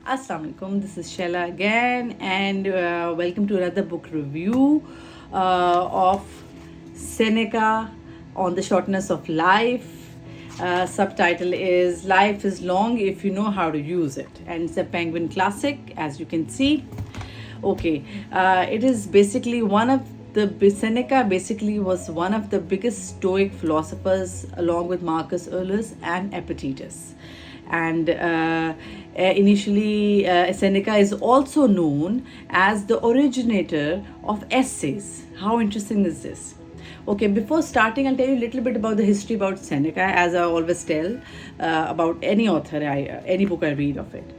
Assalamu alaikum, this is Shella again, and welcome to another book review of Seneca on the Shortness of Life. Subtitle is Life is Long If You Know How to Use It, and it's a Penguin classic, as you can see. Okay, it is basically one of the Seneca basically was one of the biggest Stoic philosophers, along with Marcus Aurelius and Epictetus. And initially, Seneca is also known as the originator of essays. How interesting is this? Okay, before starting, I'll tell you a little bit about the history about Seneca, as I always tell about any author, any book I read of it.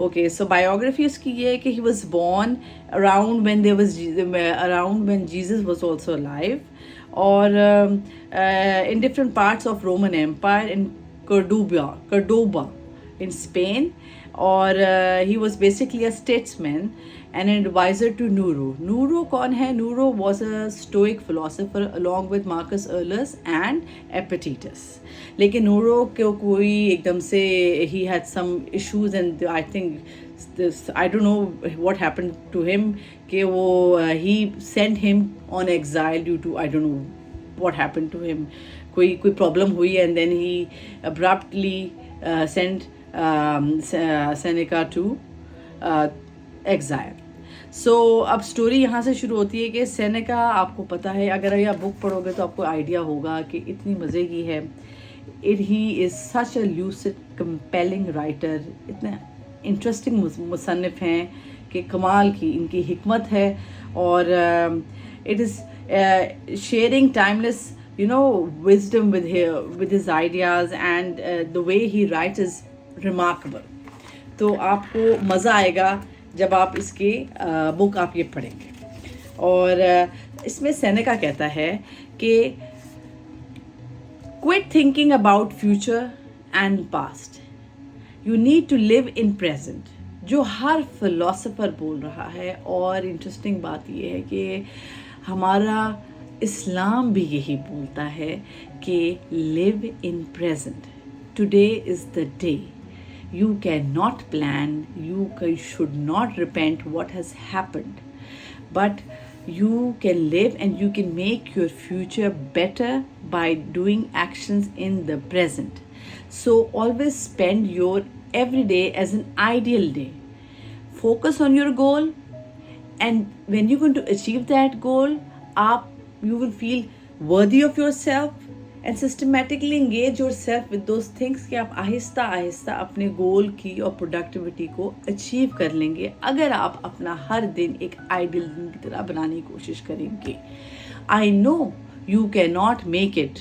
Okay, so biography uski ye hai कि he was born around when around when Jesus was also alive, or in different parts of Roman Empire in Cordoba in Spain, or he was basically a statesman and an advisor to Nero. Nero कौन है? Nero was a Stoic philosopher along with Marcus Aurelius and Epictetus. लेकिन Nero को कोई एकदम से he had some issues, and I think this, I don't know what happened to him, कि वो he sent him on exile due to, I don't know what happened to him, कोई problem हुई, and then he abruptly sent Seneca to exile. सो अब story यहाँ से शुरू होती है कि सेनेका, आपको पता है, अगर आप बुक पढ़ोगे तो आपको आइडिया होगा कि इतनी मज़े की है. He is such a lucid compelling writer, इतने इंटरेस्टिंग मुसन्निफ हैं कि कमाल की इनकी हिकमत है. और it is sharing timeless wisdom with his ideas, and the way he writes is remarkable. तो आपको मज़ा आएगा जब आप इसके बुक आप ये पढ़ेंगे. और इसमें सेनेका कहता है कि quit thinking about future and past, you need to live in present, जो हर फिलोसोफर बोल रहा है. और इंटरेस्टिंग बात ये है कि हमारा इस्लाम भी यही बोलता है कि live in present. Today is the day. You cannot plan, you should not repent what has happened, but you can live and you can make your future better by doing actions in the present. So always spend your every day as an ideal day. Focus on your goal, and when you're going to achieve that goal, you will feel worthy of yourself, and systematically engage yourself with those things कि आप आहिस्ता आहिस्ता अपने गोल की और productivity को achieve कर लेंगे अगर आप अपना हर दिन एक आइडियल दिन की तरह बनाने की कोशिश करेंगे. I know you can not make it,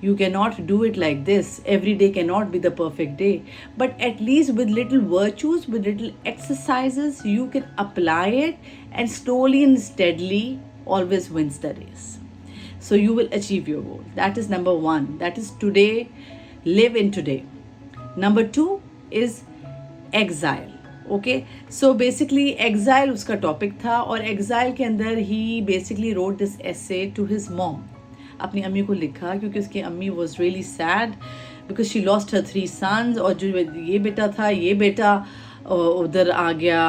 you cannot do it like this. Every day cannot be the perfect day, but at least with little virtues, with little exercises, you can apply it, and slowly and steadily always wins the race. So you will achieve your goal. That is number one. That is today. Live in today. Number two is exile. Okay. So basically exile उसका topic था, और exile के अंदर he basically wrote this essay to his mom. अपनी अम्मी को लिखा क्योंकि उसकी अम्मी was really sad because she lost her 3 sons, और जो ये बेटा था, ये बेटा उधर आ गया,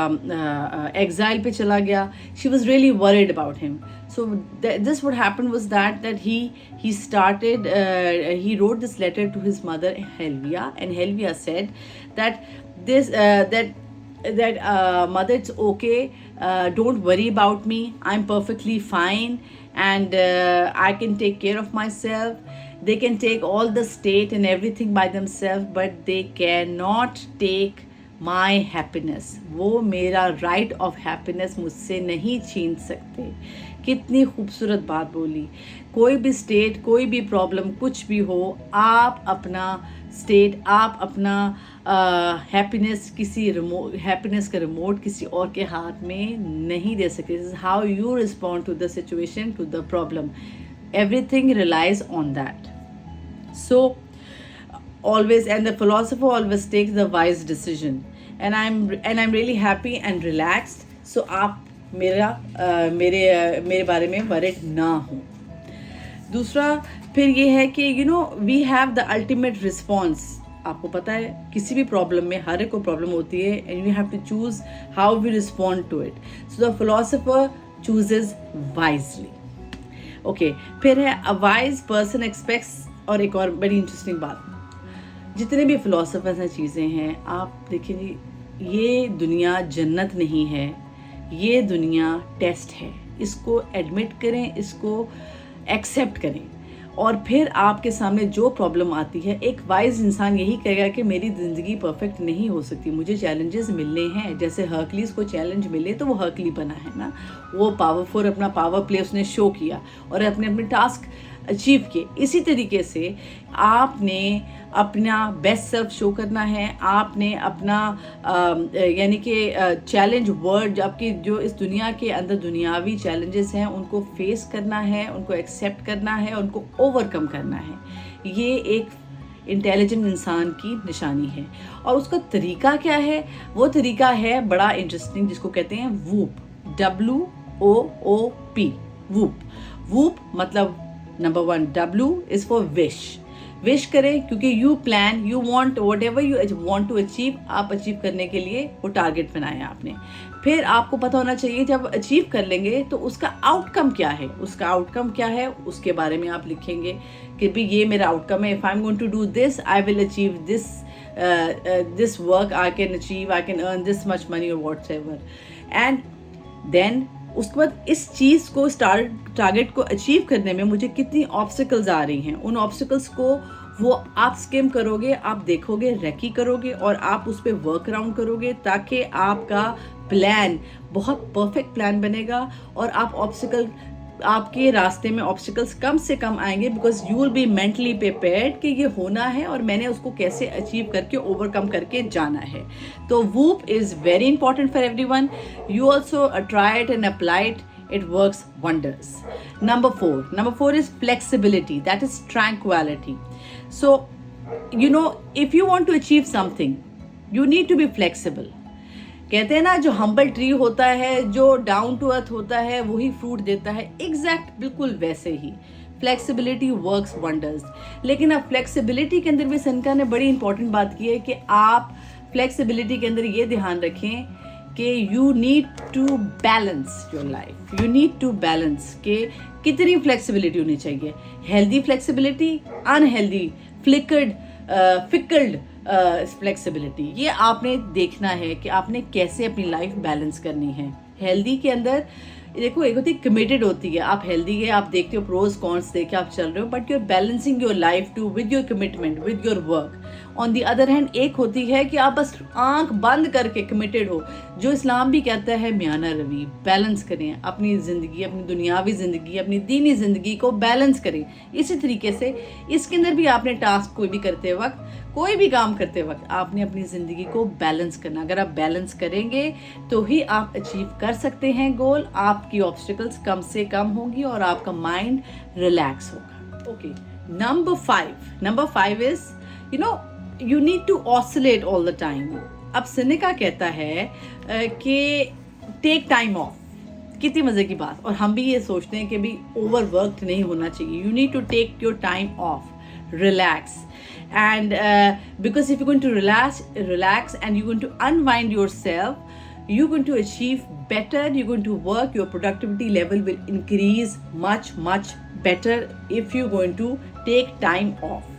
exile पे चला गया. She was really worried about him. So this what happened was that he started, he wrote this letter to his mother Helvia, and Helvia said that mother, it's okay, don't worry about me, I'm perfectly fine, and I can take care of myself. They can take all the state and everything by themselves, but they cannot take my happiness. वो मेरा right of happiness मुझसे नहीं छीन सकते. कितनी खूबसूरत बात बोली. कोई भी स्टेट, कोई भी प्रॉब्लम, कुछ भी हो, आप अपना स्टेट, आप अपना हैप्पीनेस हैप्पीनेस का रिमोट किसी और के हाथ में नहीं दे सकते. This is how you respond to the situation, to the problem. Everything relies on that. So always, and the philosopher always takes the wise decision, and I'm really happy and relaxed. So आप मेरे बारे में worried ना हो. दूसरा फिर ये है कि we have the ultimate response आपको पता है किसी भी प्रॉब्लम में हर एक को प्रॉब्लम होती है and we have to choose how we respond to it. So the philosopher chooses wisely. Okay, फिर है अ वाइज पर्सन एक्सपेक्ट्स. और एक और बड़ी इंटरेस्टिंग बात, जितने भी फिलोसफर्स हैं, चीज़ें हैं, आप देखिए ये दुनिया जन्नत नहीं है, ये दुनिया टेस्ट है. इसको एडमिट करें, इसको एक्सेप्ट करें, और फिर आपके सामने जो प्रॉब्लम आती है, एक वाइज इंसान यही कहेगा कि मेरी ज़िंदगी परफेक्ट नहीं हो सकती, मुझे चैलेंजेस मिलने हैं. जैसे हर्कलीस को चैलेंज मिले तो वो हर्कली बना है ना, वो पावरफुल अपना पावर प्ले उसने शो किया और अपने अपने टास्क अचीव किए. इसी तरीके से आपने अपना बेस्ट सेल्फ शो करना है. आपने अपना यानी कि चैलेंज वर्ड, आपकी जो इस दुनिया के अंदर दुनियावी चैलेंजेस हैं उनको फेस करना है, उनको एक्सेप्ट करना है, उनको ओवरकम करना है. ये एक इंटेलिजेंट इंसान की निशानी है. और उसका तरीका क्या है? वो तरीका है बड़ा इंटरेस्टिंग, जिसको कहते हैं वूप. WOOP. वूप. वूप मतलब number 1, W is for wish. Wish करें, क्योंकि you plan, you want whatever you want to achieve. आप अचीव करने के लिए वो टारगेट बनाया आपने. फिर आपको पता होना चाहिए जब अचीव कर लेंगे तो उसका आउटकम क्या है. उसका आउटकम क्या है उसके बारे में आप लिखेंगे कि भाई ये मेरा आउटकम है. If I am going to do this, I will achieve this work, I can achieve, I can earn this much money और व्हाटएवर. एंड देन उसके बाद इस चीज़ को टारगेट को अचीव करने में मुझे कितनी ऑब्स्टिकल्स आ रही हैं, उन ऑब्स्टिकल्स को वो आप स्किम करोगे, आप देखोगे, रेकी करोगे और आप उस पर वर्क अराउंड करोगे, ताकि आपका प्लान बहुत परफेक्ट प्लान बनेगा और आप आपके रास्ते में ऑब्स्टिकल्स कम से कम आएंगे, because you will be mentally prepared कि ये होना है और मैंने उसको कैसे अचीव करके ओवरकम करके जाना है. तो whoop is very important for everyone. You also try it and apply it. It works wonders. Number 4 is flexibility. That is tranquility. So, you know, if you want to achieve something, you need to be flexible. कहते हैं ना, जो humble tree होता है, जो down to earth होता है, वही फ्रूट देता है. एग्जैक्ट बिल्कुल वैसे ही फ्लेक्सिबिलिटी वर्क्स वंडर्स. लेकिन अब फ्लेक्सिबिलिटी के अंदर भी सनका ने बड़ी इंपॉर्टेंट बात की है कि आप फ्लेक्सिबिलिटी के अंदर ये ध्यान रखें कि you need to balance your life. You need to balance कि कितनी फ्लेक्सिबिलिटी होनी चाहिए. Healthy flexibility, unhealthy fickled flexibility. ये आपने देखना है कि आपने कैसे अपनी लाइफ बैलेंस करनी है. हेल्दी के अंदर देखो, एक होती कमिटेड होती है. आप हेल्दी है, आप देखते हो प्रोज कॉन्स देख के आप चल रहे हो, but you are balancing your life too with your commitment, with your work. On the other hand एक होती है कि आप बस आंख बंद करके कमिटेड हो, जो इस्लाम भी कहता है मियाना रवी. बैलेंस करें अपनी ज़िंदगी, अपनी दुनियावी ज़िंदगी, अपनी दीनी ज़िंदगी को बैलेंस करें. इसी तरीके से इसके अंदर भी आपने टास्क कोई भी करते वक्त, कोई भी काम करते वक्त आपने अपनी ज़िंदगी को बैलेंस करना. अगर आप बैलेंस करेंगे तो ही आप अचीव कर सकते हैं गोल. आपकी ऑब्स्टिकल्स कम से कम होंगी और आपका माइंड रिलैक्स होगा. Okay, number 5 is you need to oscillate all the time. अब सिनेका कहता है कि टेक टाइम ऑफ. कितनी मजे की बात. और हम भी ये सोचते हैं कि भी ओवरवर्क्ड नहीं होना चाहिए. You need to take your time off, relax, and because if you're going to relax and you're going to unwind yourself, you're going to achieve better. You're going to work, your productivity level will increase much better if you're going to take time off.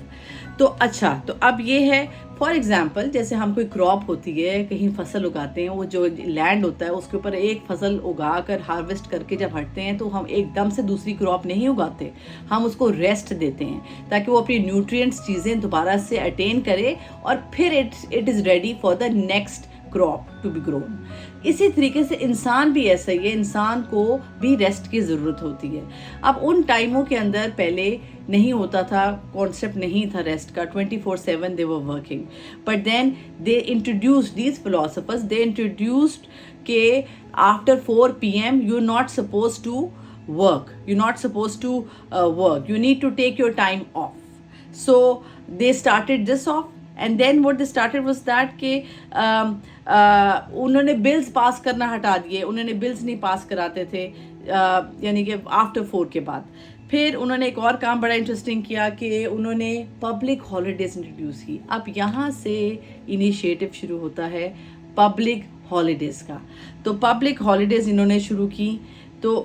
तो अच्छा, तो अब ये है for example, जैसे हम कोई crop होती है, कहीं फसल उगाते हैं, वो जो लैंड होता है उसके ऊपर एक फसल उगा कर हार्वेस्ट करके जब हटते हैं तो हम एकदम से दूसरी क्रॉप नहीं उगाते. हम उसको रेस्ट देते हैं ताकि वो अपनी न्यूट्रिएंट्स चीज़ें दोबारा से अटेन करे और फिर it is ready for the next crop to be grown. इसी तरीके से इंसान भी ऐसा ही है. इंसान को भी रेस्ट की ज़रूरत होती है. अब उन टाइमों के अंदर पहले नहीं होता था, कॉन्सेप्ट नहीं था रेस्ट का. 24/7 they were working, but then they introduced, these philosophers, they introduced के after 4 PM you not suppose to work. You're not supposed to work. You need to take your time off. So they started this off. And then what they started was that कि उन्होंने bills pass करना हटा दिए. उन्होंने bills नहीं पास कराते थे, यानी कि आफ्टर 4 के बाद. फिर उन्होंने एक और काम बड़ा इंटरेस्टिंग किया कि उन्होंने पब्लिक हॉलीडेज इंट्रोड्यूस की। अब यहाँ से इनिशिएटिव शुरू होता है पब्लिक हॉलीडेज़ का। तो पब्लिक हॉलीडेज़ इन्होंने शुरू की। तो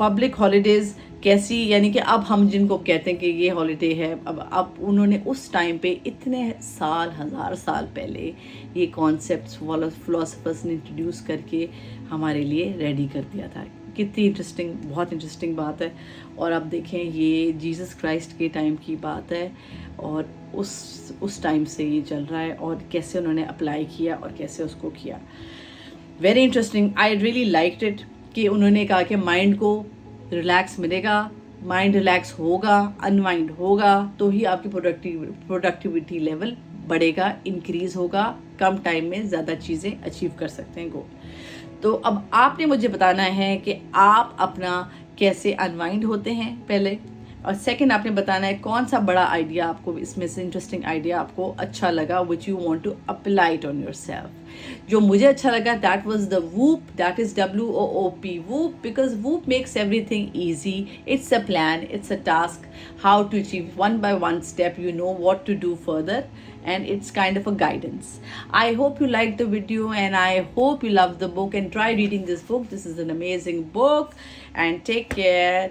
पब्लिक हॉलीडेज़ कैसी, यानी कि अब हम जिनको कहते हैं कि ये हॉलीडे है, अब उन्होंने उस टाइम पे इतने साल, हज़ार साल पहले ये कॉन्सेप्ट्स फिलोसफर्स ने इंट्रोड्यूस करके हमारे लिए रेडी कर दिया था। कितनी इंटरेस्टिंग, बहुत इंटरेस्टिंग बात है। और अब देखें, ये जीसस क्राइस्ट के टाइम की बात है और उस टाइम से ये चल रहा है और कैसे उन्होंने अप्लाई किया और कैसे उसको किया। Very interesting, I really liked it कि उन्होंने कहा कि माइंड को रिलैक्स मिलेगा, माइंड रिलैक्स होगा, अनवाइंड होगा तो ही आपकी प्रोडक्टिविटी लेवल बढ़ेगा, इंक्रीज होगा, कम टाइम में ज़्यादा चीज़ें अचीव कर सकते हैं गोल। तो अब आपने मुझे बताना है कि आप अपना कैसे अनवाइंड होते हैं पहले, और सेकंड आपने बताना है कौन सा बड़ा आइडिया आपको इसमें से, इंटरेस्टिंग आइडिया आपको अच्छा लगा, which you want to apply it on yourself. जो मुझे अच्छा लगा, that was the whoop, that is WOOP, whoop, because whoop makes everything easy. It's a plan, it's a task, how to achieve one by one step, you know what to do further, and it's kind of a guidance. I hope you liked the video and I hope you love the book and try reading this book. This is an amazing book, and take care.